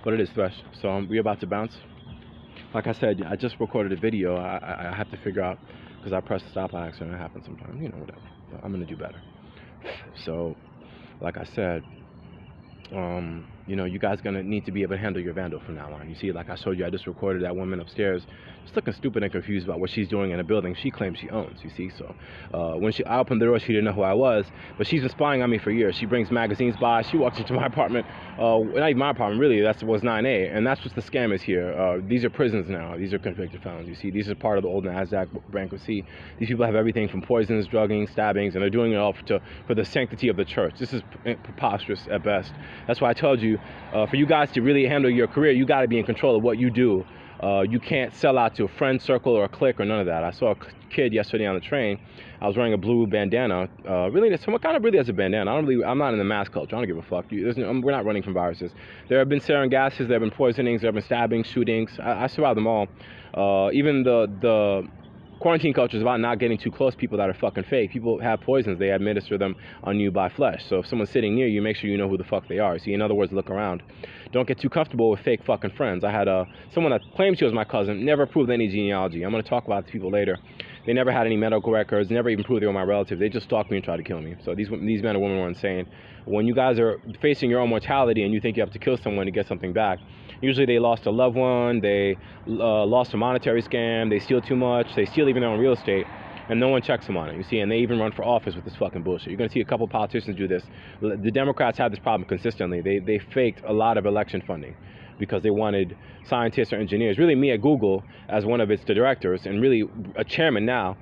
But it is fresh. So we're about to bounce. Like I said, I just recorded a video. I have to figure out, because I pressed stop by accident. It happens sometimes, whatever. But I'm gonna do better. So, like I said, you guys gonna need to be able to handle your vandal from now on. You see, like I showed you, I just recorded that woman upstairs, just looking stupid and confused about what she's doing in a building she claims she owns. You see, so when I opened the door, she didn't know who I was, but she's been spying on me for years. She brings magazines by. She walks into my apartment, not even my apartment, really. That was 9A, and that's what the scam is here. These are prisons now. These are convicted felons. You see, these are part of the old NASDAQ bankruptcy. These people have everything from poisons, drugging, stabbings, and they're doing it all for the sanctity of the church. This is preposterous at best. That's why I told you, for you guys to really handle your career, you got to be in control of what you do. You can't sell out to a friend circle or a clique or none of that. I saw a kid yesterday on the train. I was wearing a blue bandana. Really, someone kind of really has a bandana. I'm not in the mask culture. I don't give a fuck. We're not running from viruses. There have been sarin gases. There have been poisonings. There have been stabbings, shootings. I survived them all. Even the quarantine culture is about not getting too close to people that are fucking fake. People have poisons. They administer them on you by flesh. So if someone's sitting near you, make sure you know who the fuck they are. See, in other words, look around. Don't get too comfortable with fake fucking friends. I had someone that claimed she was my cousin, never proved any genealogy. I'm going to talk about these people later. They never had any medical records, never even proved they were my relatives. They just stalked me and tried to kill me. So these men and women were insane. When you guys are facing your own mortality and you think you have to kill someone to get something back, usually they lost a loved one, they lost a monetary scam, they steal too much, they steal even their own real estate, and no one checks them on it, you see, and they even run for office with this fucking bullshit. You're going to see a couple politicians do this. The Democrats have this problem consistently. They faked a lot of election funding because they wanted scientists or engineers, really me at Google as one of its directors, and really a chairman now,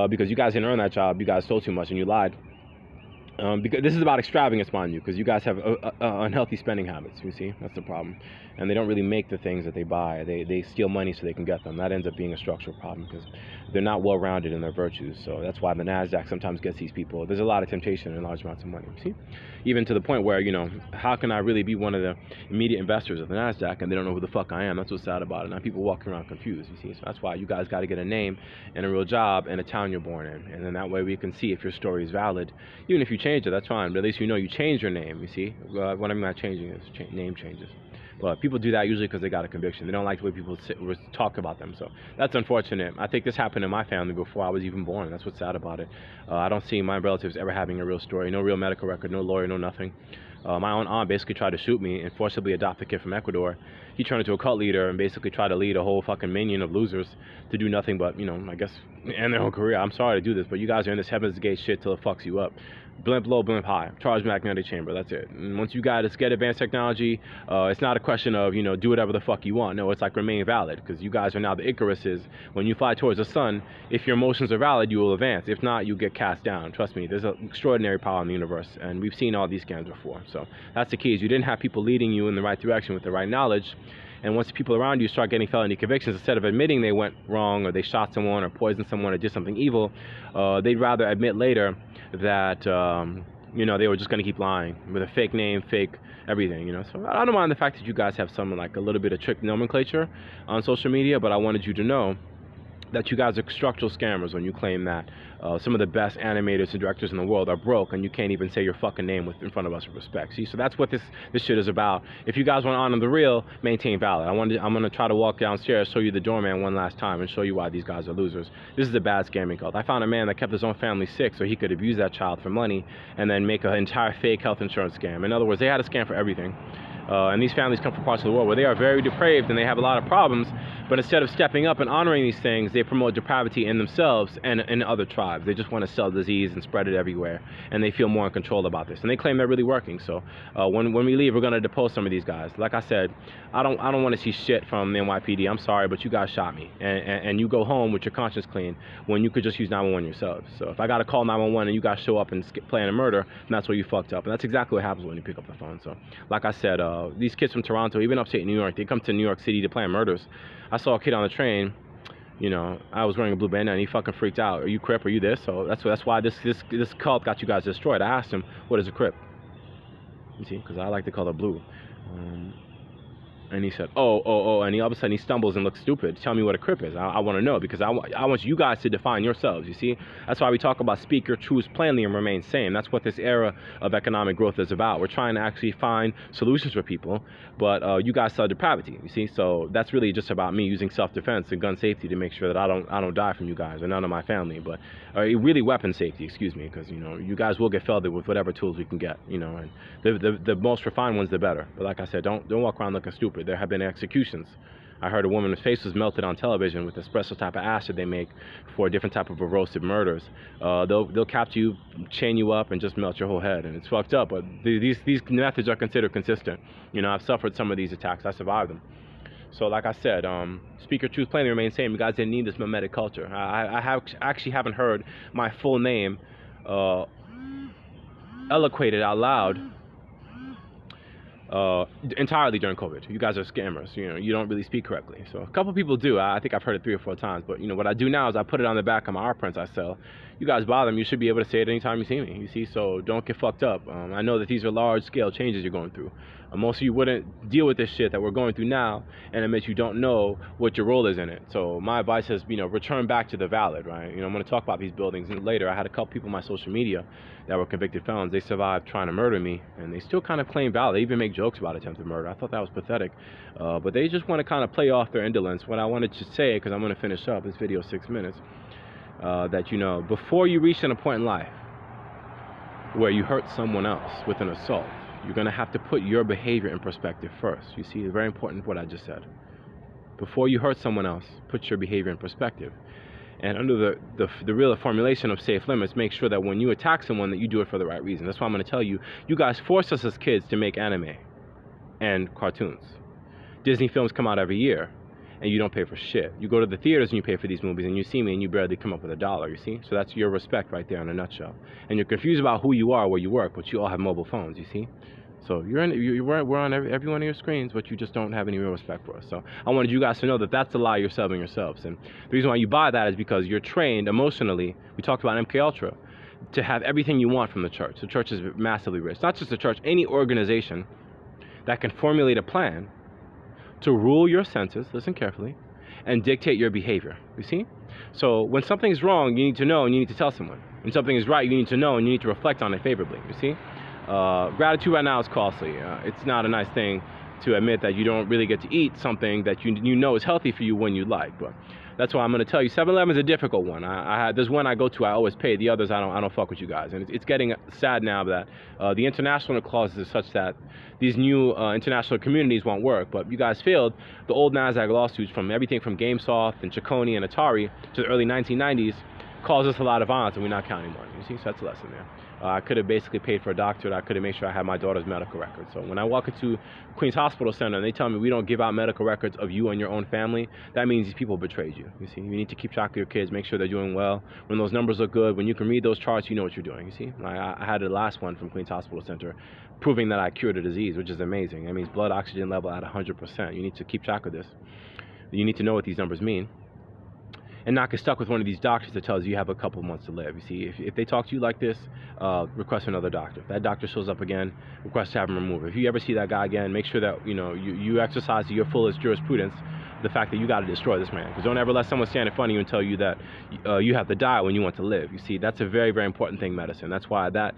because you guys didn't earn that job, you guys stole too much and you lied. Because this is about extravagance, mind you, because you guys have unhealthy spending habits, you see, that's the problem. And they don't really make the things that they buy. They steal money so they can get them. That ends up being a structural problem because they're not well-rounded in their virtues. So that's why the NASDAQ sometimes gets these people. There's a lot of temptation and large amounts of money, you see? Even to the point where, how can I really be one of the immediate investors of the NASDAQ and they don't know who the fuck I am? That's what's sad about it. Now people walking around confused, you see? So that's why you guys got to get a name and a real job and a town you're born in. And then that way we can see if your story is valid. Even if you change it, that's fine. But at least you know you changed your name, you see? What I'm not changing is name changes. But people do that usually because they got a conviction. They don't like the way people talk about them. So that's unfortunate. I think this happened in my family before I was even born. That's what's sad about it. I don't see my relatives ever having a real story. No real medical record, no lawyer, no nothing. My own aunt basically tried to shoot me and forcibly adopt a kid from Ecuador. He turned into a cult leader and basically tried to lead a whole fucking minion of losers to do nothing but, I guess, end their whole career. I'm sorry to do this, but you guys are in this Heaven's Gate shit till it fucks you up. Blimp low, blimp high. Charged magnetic chamber. That's it. And once you guys get advanced technology, it's not a question of, do whatever the fuck you want. No, it's like remain valid because you guys are now the Icaruses. When you fly towards the sun, if your motions are valid, you will advance. If not, you get cast down. Trust me, there's an extraordinary power in the universe, and we've seen all these scams before. So that's the key, is you didn't have people leading you in the right direction with the right knowledge. And once people around you start getting felony convictions, instead of admitting they went wrong or they shot someone or poisoned someone or did something evil, they'd rather admit later that, they were just going to keep lying with a fake name, fake everything, So I don't mind the fact that you guys have some, like, a little bit of trick nomenclature on social media, but I wanted you to know that you guys are structural scammers when you claim that some of the best animators and directors in the world are broke and you can't even say your fucking name in front of us with respect. See, so that's what this shit is about. If you guys want to honor the real, maintain valid. I'm gonna try to walk downstairs, show you the doorman one last time, and show you why these guys are losers. This is a bad scamming cult. I found a man that kept his own family sick so he could abuse that child for money and then make an entire fake health insurance scam. In other words, they had a scam for everything. And these families come from parts of the world where they are very depraved and they have a lot of problems, but instead of stepping up and honoring these things, they promote depravity in themselves and in other tribes. They just want to sell disease and spread it everywhere, and they feel more in control about this. And they claim they're really working. So when we leave, we're going to depose some of these guys. Like I said, I don't want to see shit from the NYPD. I'm sorry, but you guys shot me. And you go home with your conscience clean when you could just use 911 yourselves. So if I got to call 911 and you guys show up and plan a murder, then that's where you fucked up. And that's exactly what happens when you pick up the phone. So like I said, these kids from Toronto, even upstate New York, they come to New York City to plan murders. I saw a kid on the train, I was wearing a blue bandana and he fucking freaked out. Are you Crip? Are you this? So that's why this cult got you guys destroyed. I asked him, what is a Crip? You see, because I like the color blue. And he said, oh, and he all of a sudden he stumbles and looks stupid. Tell me what a crip is. I want to know, because I want you guys to define yourselves, you see? That's why we talk about speak your truths plainly and remain sane. That's what this era of economic growth is about. We're trying to actually find solutions for people, but you guys sell depravity, you see? So that's really just about me using self-defense and gun safety to make sure that I don't die from you guys or none of my family, but really weapon safety, excuse me, because, you know, you guys will get feathered with whatever tools we can get, you know, and the most refined ones, the better. But like I said, don't walk around looking stupid. There have been executions. I heard a woman's face was melted on television with the special type of acid they make for different type of erosive murders. They'll capture you, chain you up, and just melt your whole head, and it's fucked up. But these methods are considered consistent. You know, I've suffered some of these attacks. I survived them. So like I said, speak your truth plainly, remain sane. You guys didn't need this mimetic culture. I actually haven't heard my full name eloquated out loud entirely during COVID. You guys are scammers. You know, you don't really speak correctly. So a couple people do. I think I've heard it 3 or 4 times. But you know what I do now is I put it on the back of my art prints I sell. You guys bother me, you should be able to say it anytime you see me. You see, so don't get fucked up. I know that these are large scale changes you're going through. Most of you wouldn't deal with this shit that we're going through now, and admit you don't know what your role is in it. So my advice is, you know, return back to the valid, right? You know, I'm going to talk about these buildings later. I had a couple people on my social media that were convicted felons. They survived trying to murder me, and they still kind of claim valid. They even make jokes about attempted murder. I thought that was pathetic, but they just want to kind of play off their indolence. What I wanted to say, because I'm going to finish up this video 6 minutes, that, you know, before you reach a point in life where you hurt someone else with an assault, you're going to have to put your behavior in perspective first. You see, it's very important what I just said. Before you hurt someone else, put your behavior in perspective. And under the real formulation of safe limits, make sure that when you attack someone, that you do it for the right reason. That's why I'm going to tell you, you guys force us as kids to make anime and cartoons. Disney films come out every year, and you don't pay for shit. You go to the theaters and you pay for these movies, and you see me and you barely come up with $1, you see? So that's your respect right there in a nutshell. And you're confused about who you are, where you work, but you all have mobile phones, you see? So we're on every one of your screens, but you just don't have any real respect for us. So I wanted you guys to know that that's the lie you're selling yourselves. And the reason why you buy that is because you're trained emotionally. We talked about MK Ultra, to have everything you want from the church. The church is massively rich. Not just the church, any organization that can formulate a plan to rule your senses, listen carefully, and dictate your behavior, you see? So when something's wrong, you need to know and you need to tell someone. When something is right, you need to know and you need to reflect on it favorably, you see? Gratitude right now is costly. It's not a nice thing to admit that you don't really get to eat something that you know is healthy for you when you like, but that's why I'm going to tell you 7-Eleven is a difficult one. There's one I go to, I always pay. The others, I don't fuck with you guys. And it's getting sad now that the international clauses are such that these new international communities won't work. But you guys failed the old NASDAQ lawsuits from everything from GameSoft and Chaconi and Atari to the early 1990s caused us a lot of odds, and we're not counting money. You see, so that's a lesson there. I could have basically paid for a doctor. I could have made sure I had my daughter's medical records. So when I walk into Queens Hospital Center and they tell me we don't give out medical records of you and your own family, that means these people betrayed you. You see, you need to keep track of your kids, make sure they're doing well. When those numbers look good, when you can read those charts, you know what you're doing. You see, I had the last one from Queens Hospital Center proving that I cured a disease, which is amazing. That means blood oxygen level at 100%. You need to keep track of this. You need to know what these numbers mean, and not get stuck with one of these doctors that tells you you have a couple months to live. You see, if they talk to you like this, request another doctor. If that doctor shows up again, request to have him removed. If you ever see that guy again, make sure that you exercise to your fullest jurisprudence the fact that you got to destroy this man. Because don't ever let someone stand in front of you and tell you that you have to die when you want to live. You see, that's a very, very important thing in medicine. That's why that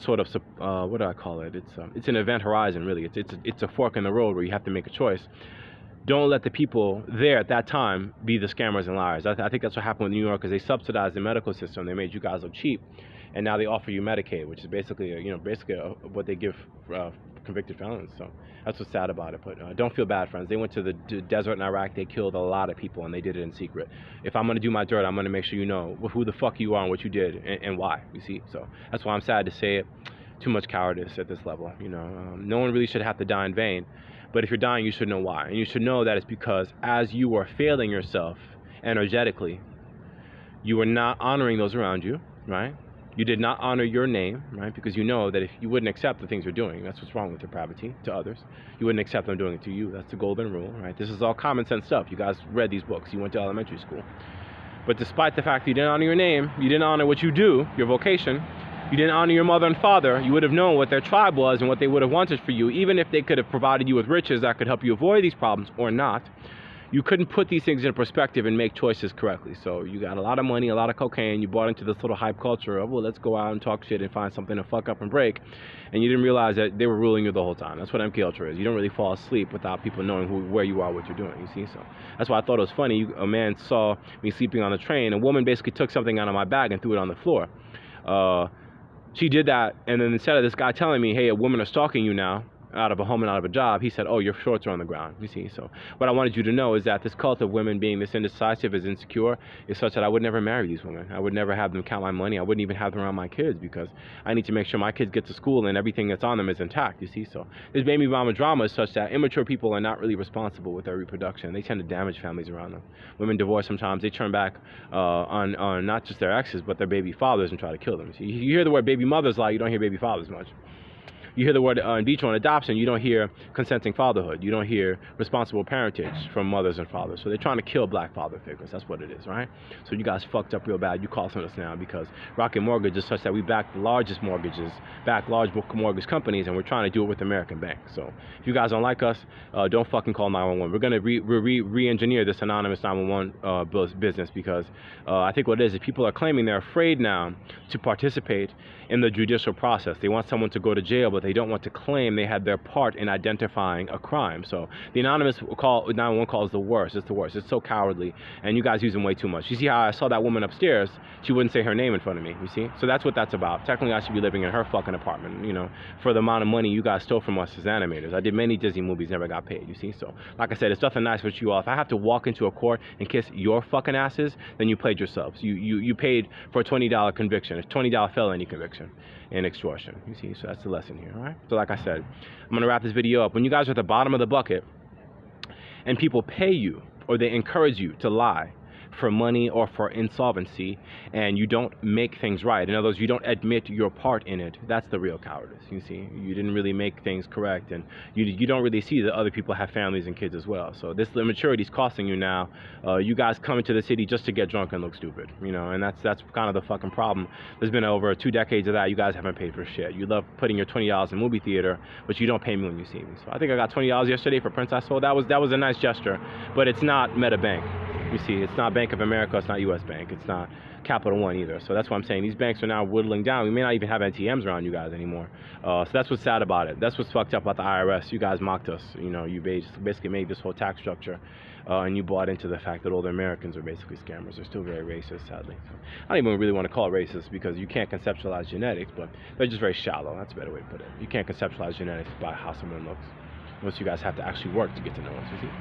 sort of what do I call it? It's an event horizon, really. It's a fork in the road where you have to make a choice. Don't let the people there at that time be the scammers and liars. I think that's what happened with New York, because they subsidized the medical system. They made you guys look cheap, and now they offer you Medicaid, which is basically what they give convicted felons. So that's what's sad about it. But don't feel bad, friends. They went to the desert in Iraq. They killed a lot of people, and they did it in secret. If I'm going to do my dirt, I'm going to make sure you know who the fuck you are and what you did and why. You see, so that's why I'm sad to say it. Too much cowardice at this level. No one really should have to die in vain. But if you're dying, you should know why. And you should know that it's because as you are failing yourself energetically, you are not honoring those around you, right? You did not honor your name, right? Because you know that if you wouldn't accept the things you're doing, that's what's wrong with depravity to others. You wouldn't accept them doing it to you. That's the golden rule, right? This is all common sense stuff. You guys read these books. You went to elementary school. But despite the fact that you didn't honor your name, you didn't honor what you do, your vocation, You didn't honor your mother and father, you would have known what their tribe was and what they would have wanted for you, even if they could have provided you with riches that could help you avoid these problems or not. You couldn't put these things in perspective and make choices correctly. So you got a lot of money, a lot of cocaine, you bought into this little hype culture of, well, let's go out and talk shit and find something to fuck up and break. And you didn't realize that they were ruling you the whole time. That's what MK Ultra is. You don't really fall asleep without people knowing where you are, what you're doing, you see? So that's why I thought it was funny. A man saw me sleeping on the train. A woman basically took something out of my bag and threw it on the floor. She did that, and then instead of this guy telling me, hey, a woman is stalking you now, out of a home and out of a job, he said, oh, your shorts are on the ground, you see. So what I wanted you to know is that this cult of women being this indecisive, is insecure, is such that I would never marry these women. I would never have them count my money. I wouldn't even have them around my kids, because I need to make sure my kids get to school and everything that's on them is intact, you see. So this baby mama drama is such that immature people are not really responsible with their reproduction. They tend to damage families around them. Women divorce sometimes, they turn back on not just their exes, but their baby fathers and try to kill them. So you hear the word baby mothers a lot, you don't hear baby fathers much. You hear the word in vitro and adoption, you don't hear consenting fatherhood. You don't hear responsible parentage from mothers and fathers. So they're trying to kill black father figures. That's what it is, right? So you guys fucked up real bad. You costing us now because Rocket Mortgage is such that we back the largest mortgages, back large mortgage companies, and we're trying to do it with American Bank. So if you guys don't like us, don't fucking call 911. We're going to re-engineer this anonymous 911 business, because I think what it is people are claiming they're afraid now to participate in the judicial process. They want someone to go to jail, but they don't want to claim they had their part in identifying a crime. So the anonymous call, 911 call, is the worst. It's the worst. It's so cowardly, and you guys use them way too much. You see how I saw that woman upstairs? She wouldn't say her name in front of me, you see? So that's what that's about. Technically, I should be living in her fucking apartment, you know, for the amount of money you guys stole from us as animators. I did many Disney movies, never got paid, you see? So like I said, it's nothing nice for you all. If I have to walk into a court and kiss your fucking asses, then you played yourselves. You paid for a $20 conviction, a $20 felony conviction and extortion, you see? So that's the lesson here, all right? So like I said, I'm gonna wrap this video up. When you guys are at the bottom of the bucket and people pay you or they encourage you to lie for money or for insolvency, and you don't make things right, in other words, you don't admit your part in it, that's the real cowardice, you see? You didn't really make things correct, and you don't really see that other people have families and kids as well. So this immaturity is costing you now. You guys come into the city just to get drunk and look stupid, you know, and that's kind of the fucking problem. There's been over 2 decades of that. You guys haven't paid for shit. You love putting your $20 in movie theater, but you don't pay me when you see me. So I think I got $20 yesterday for Prince I Sold. That was a nice gesture, but it's not Metabank. You see, it's not Bank of America, it's not US Bank, it's not Capital One either. So that's why I'm saying these banks are now whittling down. We may not even have ATMs around you guys anymore. So that's what's sad about it. That's what's fucked up about the IRS. You guys mocked us. You know, you basically made this whole tax structure, and you bought into the fact that all the Americans are basically scammers. They're still very racist, sadly. So I don't even really want to call it racist, because you can't conceptualize genetics, but they're just very shallow. That's a better way to put it. You can't conceptualize genetics by how someone looks, unless you guys have to actually work to get to know us, you see?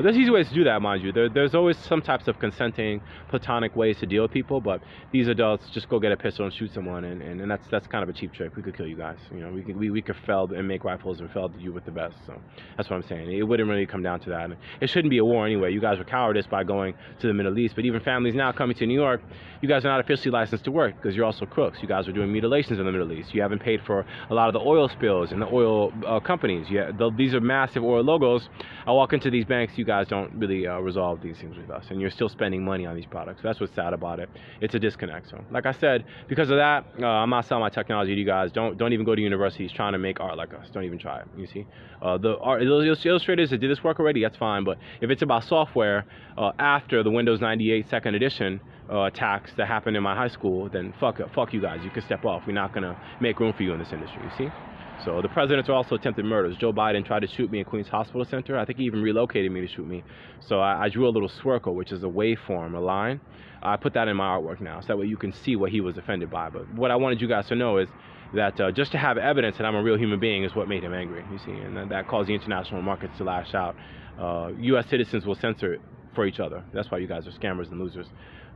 There's easy ways to do that, mind you. There's always some types of consenting, platonic ways to deal with people, but these adults just go get a pistol and shoot someone, and that's kind of a cheap trick. We could kill you guys. You know, we could fell and make rifles and fell you with the best. So that's what I'm saying. It wouldn't really come down to that. It shouldn't be a war anyway. You guys were cowardice by going to the Middle East, but even families now coming to New York, you guys are not officially licensed to work because you're also crooks. You guys are doing mutilations in the Middle East. You haven't paid for a lot of the oil spills and the oil companies. These are massive oil logos. I walk into these banks, you guys don't really resolve these things with us, and you're still spending money on these products. So that's what's sad about it. It's a disconnect. So like I said, because of that, I'm not selling my technology to you guys. Don't even go to universities trying to make art like us. Don't even try it, you see. Those illustrators that did this work already, that's fine, but if it's about software after the Windows 98 second edition attacks that happened in my high school, then fuck you guys. You can step off. We're not gonna make room for you in this industry, you see. So the presidents are also attempted murders. Joe Biden tried to shoot me in Queens Hospital Center. I think he even relocated me to shoot me. So I drew a little swirl, which is a waveform, a line. I put that in my artwork now, so that way you can see what he was offended by. But what I wanted you guys to know is that just to have evidence that I'm a real human being is what made him angry, you see, and that caused the international markets to lash out. U.S. citizens will censor it for each other. That's why you guys are scammers and losers.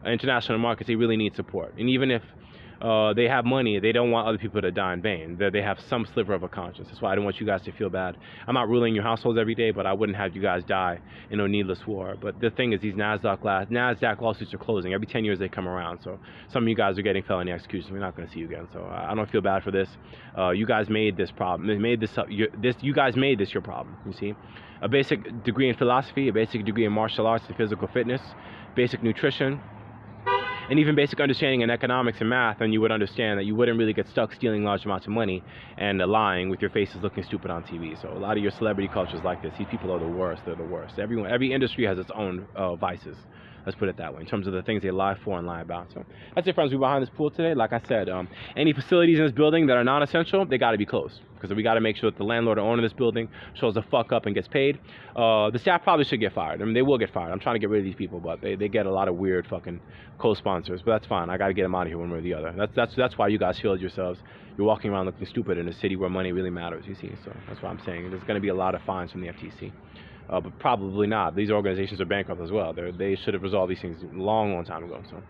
International markets, they really need support. And even if they have money, they don't want other people to die in vain. They have some sliver of a conscience. That's why I don't want you guys to feel bad. I'm not ruling your households every day, but I wouldn't have you guys die in a needless war. But the thing is, these NASDAQ lawsuits are closing. Every 10 years they come around. So some of you guys are getting felony executions. We're not going to see you again. So I don't feel bad for this. You guys made this problem. You guys made this your problem, you see. A basic degree in philosophy, a basic degree in martial arts and physical fitness, basic nutrition, and even basic understanding in economics and math, and you would understand that you wouldn't really get stuck stealing large amounts of money and lying with your faces looking stupid on TV. So a lot of your celebrity culture is like this. These people are the worst. They're the worst. Every industry has its own vices. Let's put it that way, in terms of the things they lie for and lie about. So that's it, friends. We're behind this pool today. Like I said, any facilities in this building that are non-essential, they got to be closed, because we got to make sure that the landlord or owner of this building shows the fuck up and gets paid. The staff probably should get fired. I mean, they will get fired. I'm trying to get rid of these people, but they get a lot of weird fucking co-sponsors. But that's fine. I got to get them out of here one way or the other. That's why you guys feel yourselves. You're walking around looking stupid in a city where money really matters, you see. So that's why I'm saying there's going to be a lot of fines from the FTC. But probably not. These organizations are bankrupt as well. They should have resolved these things a long time ago. So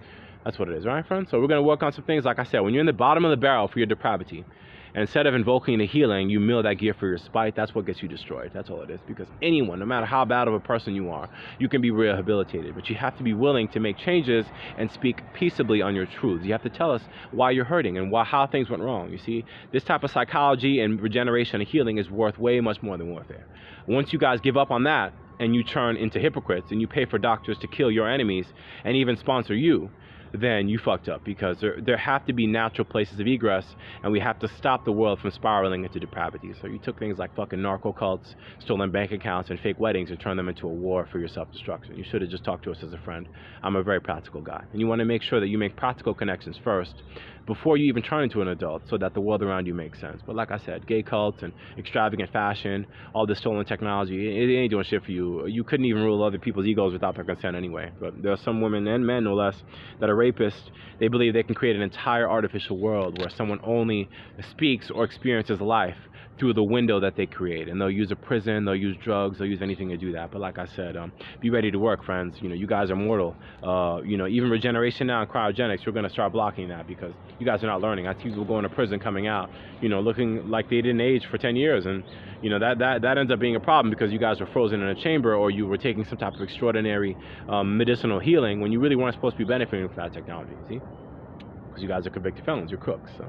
that's what it is, all right, friends? So we're going to work on some things. Like I said, when you're in the bottom of the barrel for your depravity, and instead of invoking the healing, you mill that gear for your spite, that's what gets you destroyed. That's all it is. Because anyone, no matter how bad of a person you are, you can be rehabilitated. But you have to be willing to make changes and speak peaceably on your truths. You have to tell us why you're hurting and how things went wrong. You see, this type of psychology and regeneration and healing is worth way much more than warfare. Once you guys give up on that and you turn into hypocrites and you pay for doctors to kill your enemies and even sponsor you, then you fucked up, because there have to be natural places of egress, and we have to stop the world from spiraling into depravity. So you took things like fucking narco cults, stolen bank accounts, and fake weddings and turned them into a war for your self-destruction. You should have just talked to us as a friend. I'm a very practical guy, and you want to make sure that you make practical connections first before you even turn into an adult, so that the world around you makes sense. But like I said, gay cults and extravagant fashion, all this stolen technology, it ain't doing shit for you. You couldn't even rule other people's egos without their consent anyway. But there are some women and men, no less, that are rapists. They believe they can create an entire artificial world where someone only speaks or experiences life through the window that they create, and they'll use a prison, they'll use drugs, they'll use anything to do that. But like I said, be ready to work, friends. You know, you guys are mortal. You know, even regeneration now and cryogenics, we're going to start blocking that, because you guys are not learning. I see people going to prison, coming out, you know, looking like they didn't age for 10 years, and you know that ends up being a problem, because you guys were frozen in a chamber, or you were taking some type of extraordinary medicinal healing when you really weren't supposed to be benefiting from that technology. See, because you guys are convicted felons, you're crooks. So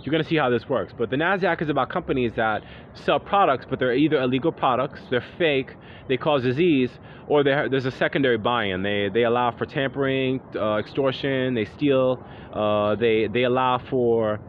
you're going to see how this works. But the NASDAQ is about companies that sell products, but they're either illegal products, they're fake, they cause disease, or there's a secondary buy-in. They allow for tampering, extortion, they steal, they allow for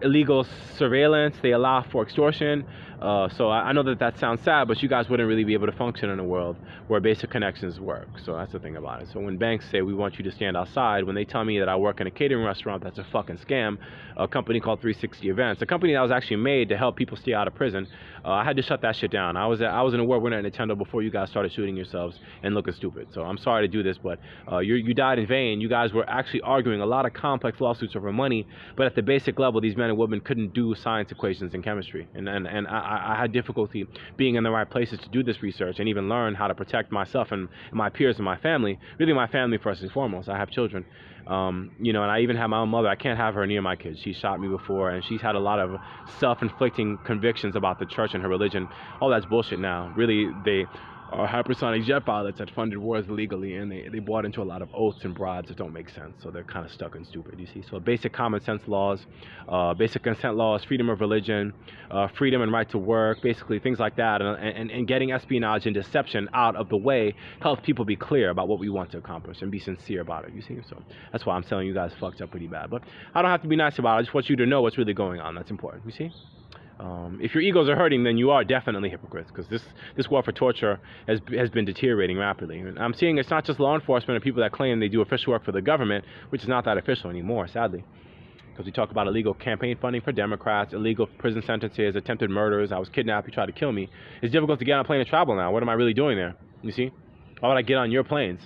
illegal surveillance, they allow for extortion. So I know that sounds sad, but you guys wouldn't really be able to function in a world where basic connections work. So that's the thing about it. So when banks say we want you to stand outside, when they tell me that I work in a catering restaurant, that's a fucking scam. A company called 360 Events, a company that was actually made to help people stay out of prison, I had to shut that shit down. I was an award winner at Nintendo before you guys started shooting yourselves and looking stupid. So I'm sorry to do this, but you died in vain. You guys were actually arguing a lot of complex lawsuits over money, but at the basic level, these men and women couldn't do science equations and chemistry. And I had difficulty being in the right places to do this research and even learn how to protect myself and my peers and my family. Really, my family first and foremost. I have children. You know, and I even have my own mother. I can't have her near my kids. She shot me before, and she's had a lot of self-inflicting convictions about the church and her religion. All that's bullshit now. Really, they are hypersonic jet pilots that funded wars illegally, and they bought into a lot of oaths and bribes that don't make sense. So they're kind of stuck and stupid, you see. So basic common sense laws, basic consent laws, freedom of religion, freedom and right to work, basically things like that, and getting espionage and deception out of the way helps people be clear about what we want to accomplish and be sincere about it, you see. So that's why I'm telling you guys fucked up pretty bad. But I don't have to be nice about it. I just want you to know what's really going on. That's important, you see. If your egos are hurting, then you are definitely hypocrites, because this war for torture has been deteriorating rapidly. And I'm seeing it's not just law enforcement and people that claim they do official work for the government, which is not that official anymore, sadly. Because we talk about illegal campaign funding for Democrats, illegal prison sentences, attempted murders. I was kidnapped, you tried to kill me. It's difficult to get on a plane and travel now. What am I really doing there? You see? Why would I get on your planes?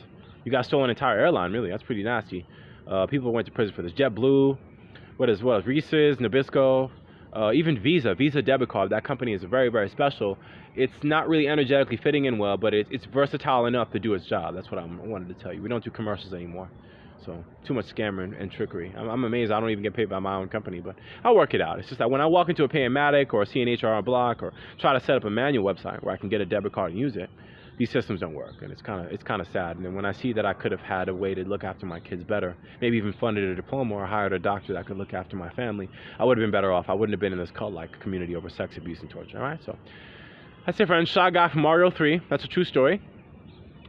You guys stole an entire airline, really. That's pretty nasty. People went to prison for this. JetBlue, what else? Reese's, Nabisco. Even Visa debit card, that company is very, very special. It's not really energetically fitting in well, but it's versatile enough to do its job. That's what I wanted to tell you. We don't do commercials anymore. So too much scammer and trickery. I'm amazed I don't even get paid by my own company, but I'll work it out. It's just that when I walk into a Paymatic or a CNHR block or try to set up a manual website where I can get a debit card and use it, these systems don't work, and it's kind of sad. And then when I see that I could have had a way to look after my kids better, maybe even funded a diploma or hired a doctor that could look after my family, I would have been better off. I wouldn't have been in this cult-like community over sex abuse and torture. All right, so that's it, friends. Shy Guy from Mario 3. That's a true story.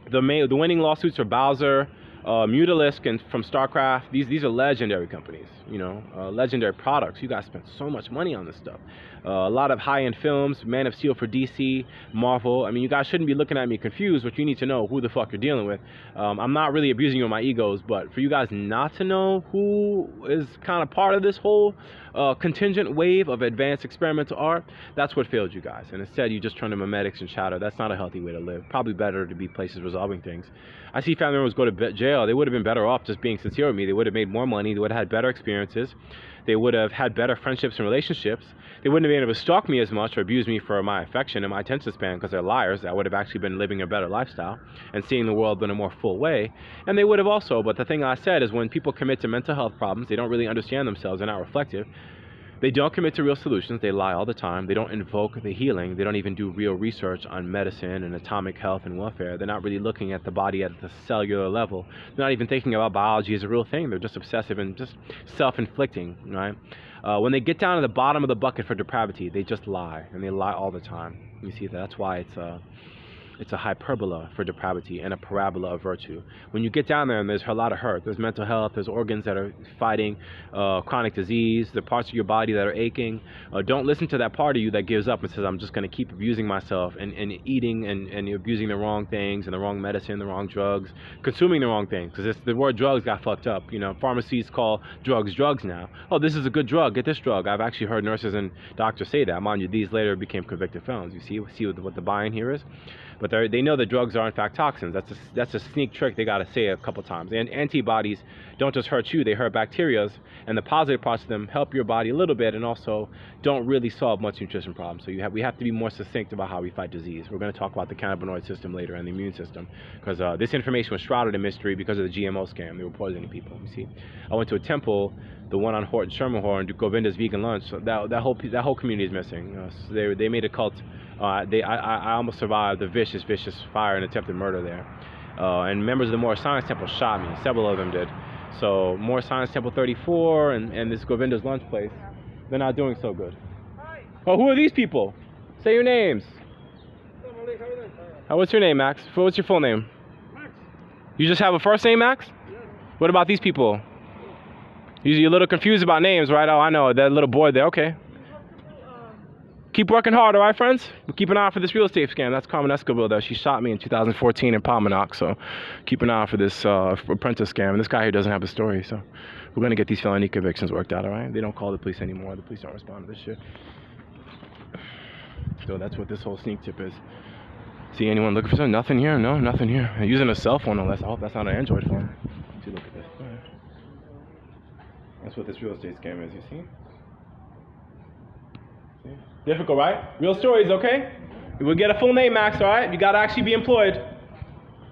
The winning lawsuits are Bowser, Mutalisk and from StarCraft, these are legendary companies, you know, legendary products. You guys spent so much money on this stuff. A lot of high-end films, Man of Steel for DC, Marvel. I mean, you guys shouldn't be looking at me confused, but you need to know who the fuck you're dealing with. I'm not really abusing you on my egos, but for you guys not to know who is kind of part of this whole contingent wave of advanced experimental art, that's what failed you guys. And instead, you just turn to memetics and chatter. That's not a healthy way to live. Probably better to be places resolving things. I see family members go to jail. They would have been better off just being sincere with me. They would have made more money. They would have had better experiences. They would have had better friendships and relationships. They wouldn't have been able to stalk me as much or abuse me for my affection and my attention span because they're liars. I would have actually been living a better lifestyle and seeing the world in a more full way. And they would have also, but the thing I said is when people commit to mental health problems, they don't really understand themselves, they're not reflective. They don't commit to real solutions. They lie all the time. They don't invoke the healing. They don't even do real research on medicine and atomic health and welfare. They're not really looking at the body at the cellular level. They're not even thinking about biology as a real thing. They're just obsessive and just self-inflicting, right? When they get down to the bottom of the bucket for depravity, they just lie, and they lie all the time. You see, that's why it's a hyperbola for depravity and a parabola of virtue. When you get down there and there's a lot of hurt, there's mental health, there's organs that are fighting chronic disease, the parts of your body that are aching, don't listen to that part of you that gives up and says, I'm just going to keep abusing myself and eating and abusing the wrong things and the wrong medicine, the wrong drugs, consuming the wrong things. Because the word drugs got fucked up. You know, pharmacies call drugs now. Oh, this is a good drug. Get this drug. I've actually heard nurses and doctors say that. Mind you, these later became convicted felons. You see what the buy-in here is? But they know that drugs are in fact toxins. That's a sneak trick they got to say a couple times. And antibodies don't just hurt you, they hurt bacteria, and the positive parts of them help your body a little bit and also don't really solve much nutrition problems. So we have to be more succinct about how we fight disease. We're going to talk about the cannabinoid system later and the immune system, because this information was shrouded in mystery because of the GMO scam. They were poisoning people, you see. I went to a temple, the one on Horton Sherman Govinda's Vegan Lunch. So that whole community is missing. So they made a cult. I almost survived the vicious fire and attempted murder there. And members of the Moore Science Temple shot me. Several of them did. So Moore Science Temple 34 and this Govinda's Lunch place, they're not doing so good. Oh, who are these people? Say your names. What's your name, Max? What's your full name? Max. You just have a first name, Max? Yes. What about these people? You're a little confused about names, right? Oh, I know, that little boy there, okay. Keep working hard, all right, friends? We'll keep an eye out for this real estate scam. That's Carmen Escobar, though. She shot me in 2014 in Palmanock, so keep an eye out for this apprentice scam. And this guy here doesn't have a story, so we're going to get these felony convictions worked out, all right? They don't call the police anymore. The police don't respond to this shit. So that's what this whole sneak tip is. See anyone looking for something? Nothing here? No, nothing here. I'm using a cell phone, unless I hope that's not an Android phone. See, look at this. All right. That's what this real estate scam is, you see? Difficult, right? Real stories, okay? We'll get a full name, Max, all right? You gotta actually be employed.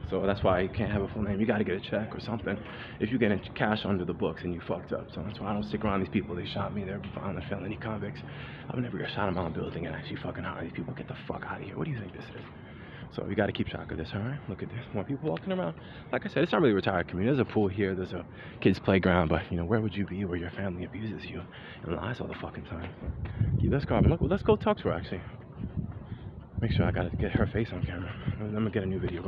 So that's why you can't have a full name. You gotta get a check or something if you get cash under the books and you fucked up. So that's why I don't stick around these people. They shot me. They're violent felony convicts. I've never got shot in my own building and actually fucking hire these people. Get the fuck out of here. What do you think this is? So we got to keep track of this, all right? Look at this. More people walking around. Like I said, it's not really a retired community. There's a pool here. There's a kid's playground. But, you know, where would you be where your family abuses you and lies all the fucking time? Keep this carbon. Look, let's go talk to her, actually. Make sure I got to get her face on camera. I'm going to get a new video going.